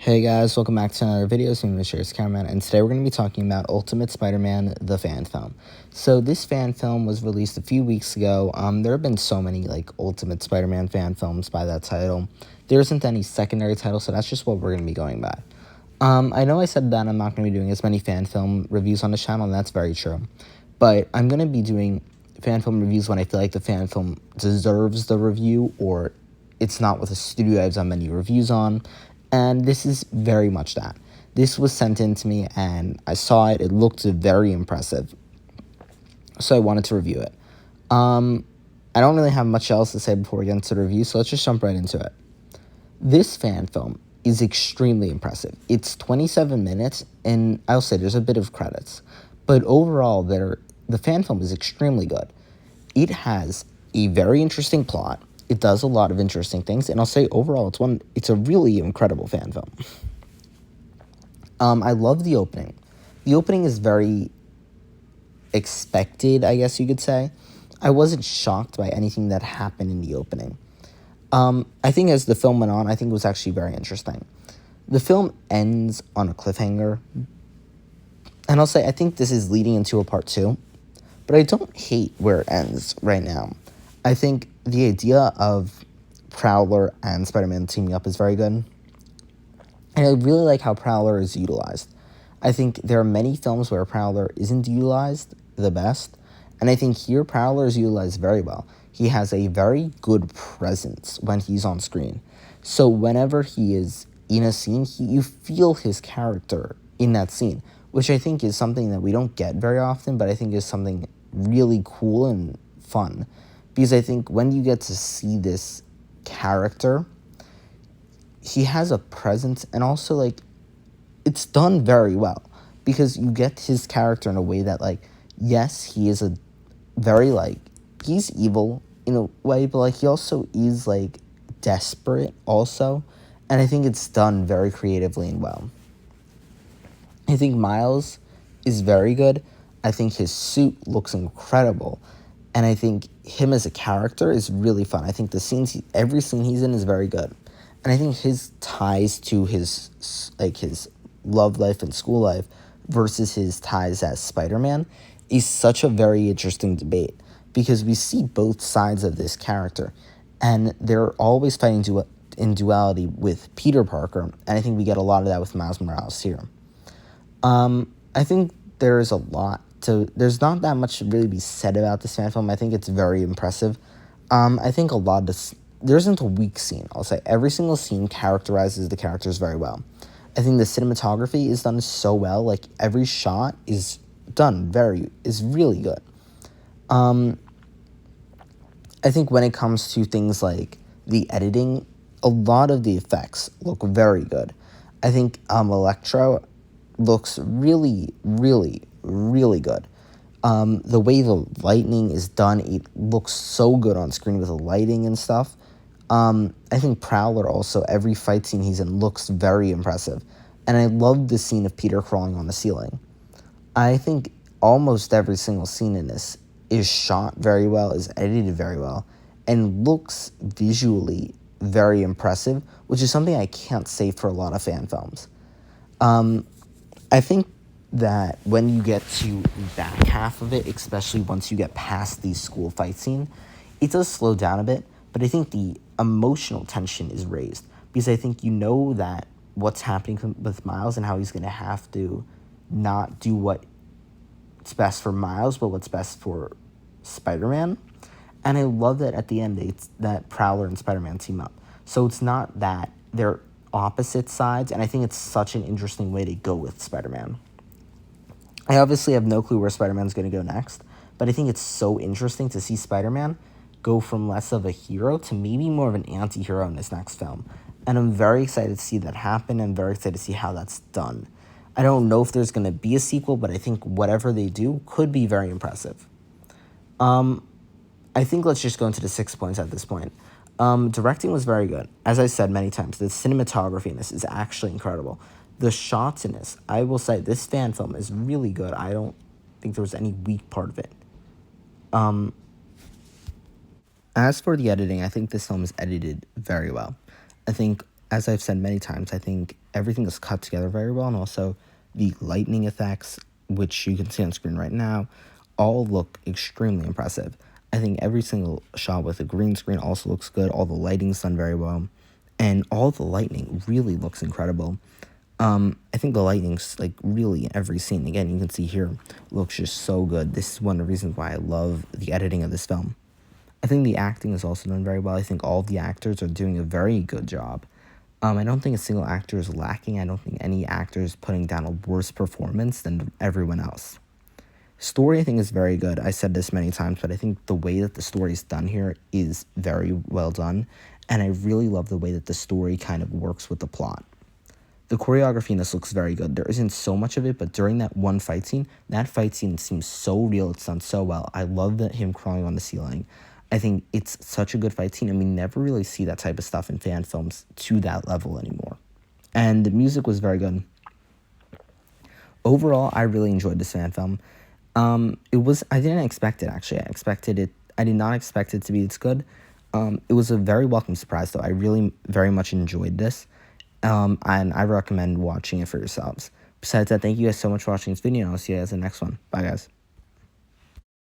Hey guys, welcome back to another video. So I'm Mr. Cameraman, and today we're going to be talking about Ultimate Spider-Man, the fan film. So this fan film was released a few weeks ago. There have been so many Ultimate Spider-Man fan films by that title. There isn't any secondary title, so that's just what we're going to be going by. I know I said that I'm not going to be doing as many fan film reviews on the channel, and that's very true. But I'm going to be doing fan film reviews when I feel like the fan film deserves the review, or it's not what the studio has done many reviews on. And this is very much that. This was sent in to me, and I saw it. It looked very impressive. So I wanted to review it. I don't really have much else to say before we get into the review, so let's just jump right into it. This fan film is extremely impressive. It's 27 minutes, and I'll say there's a bit of credits. But overall, the fan film is extremely good. It has a very interesting plot. It does a lot of interesting things, and I'll say overall, it's a really incredible fan film. I love the opening. The opening is very expected, I guess you could say. I wasn't shocked by anything that happened in the opening. I think as the film went on, I think it was actually very interesting. The film ends on a cliffhanger, and I'll say I think this is leading into a part 2, but I don't hate where it ends right now. I think the idea of Prowler and Spider-Man teaming up is very good. And I really like how Prowler is utilized. I think there are many films where Prowler isn't utilized the best, and I think here Prowler is utilized very well. He has a very good presence when he's on screen. So whenever he is in a scene, you feel his character in that scene, which I think is something that we don't get very often, but I think is something really cool and fun. Because I think when you get to see this character, he has a presence, and also, it's done very well. Because you get his character in a way that, yes, he is a very, he's evil in a way, but, he also is, desperate also. And I think it's done very creatively and well. I think Miles is very good. I think his suit looks incredible. And I think him as a character is really fun. I think every scene he's in is very good. And I think his ties to his love life and school life versus his ties as Spider-Man is such a very interesting debate. Because we see both sides of this character. And they're always fighting in duality with Peter Parker. And I think we get a lot of that with Miles Morales here. I think there's not that much to really be said about this fan film. I think it's very impressive. I think there isn't a weak scene. I'll say every single scene characterizes the characters very well. I think the cinematography is done so well. Every shot is really good. I think when it comes to things like the editing, a lot of the effects look very good. I think Electro looks really, really, really good. The way the lightning is done, it looks so good on screen with the lighting and stuff. I think Prowler also, every fight scene he's in looks very impressive. And I love the scene of Peter crawling on the ceiling. I think almost every single scene in this is shot very well, is edited very well, and looks visually very impressive, which is something I can't say for a lot of fan films. I think that when you get to the back half of it, especially once you get past the school fight scene, it does slow down a bit, but I think the emotional tension is raised, because I think you know that what's happening with Miles and how he's going to have to not do what's best for Miles, but what's best for Spider-Man. And I love that at the end, it's that Prowler and Spider-Man team up. So it's not that they're opposite sides, and I think it's such an interesting way to go with Spider-Man. I obviously have no clue where Spider-Man's going to go next, but I think it's so interesting to see Spider-Man go from less of a hero to maybe more of an anti-hero in this next film. And I'm very excited to see that happen, and very excited to see how that's done. I don't know if there's going to be a sequel, but I think whatever they do could be very impressive. I think let's just go into the 6 points at this point. Directing was very good. As I said many times, the cinematography in this is actually incredible. The shots in this, I will say, this fan film is really good. I don't think there was any weak part of it. As for the editing, I think this film is edited very well. I think as I've said many times, I think everything is cut together very well, and also the lightning effects, which you can see on screen right now, all look extremely impressive. I think every single shot with a green screen also looks good. All the lighting's done very well, and all the lightning really looks incredible. I think the lighting's like really in every scene. Again, you can see here looks just so good. This is one of the reasons why I love the editing of this film. I think the acting is also done very well. I think all of the actors are doing a very good job. I don't think a single actor is lacking. I don't think any actor is putting down a worse performance than everyone else. Story, I think, is very good. I said this many times, but I think the way that the story is done here is very well done. And I really love the way that the story kind of works with the plot. The choreography in this looks very good. There isn't so much of it, but during that fight scene seems so real. It's done so well. I love that him crawling on the ceiling. I think it's such a good fight scene, and we never really see that type of stuff in fan films to that level anymore. And the music was very good. Overall, I really enjoyed this fan film. I didn't expect it, actually. I did not expect it to be this good. It was a very welcome surprise, though. I really very much enjoyed this. And I recommend watching it for yourselves. Besides that, thank you guys so much for watching this video, and I'll see you guys in the next one. Bye, guys.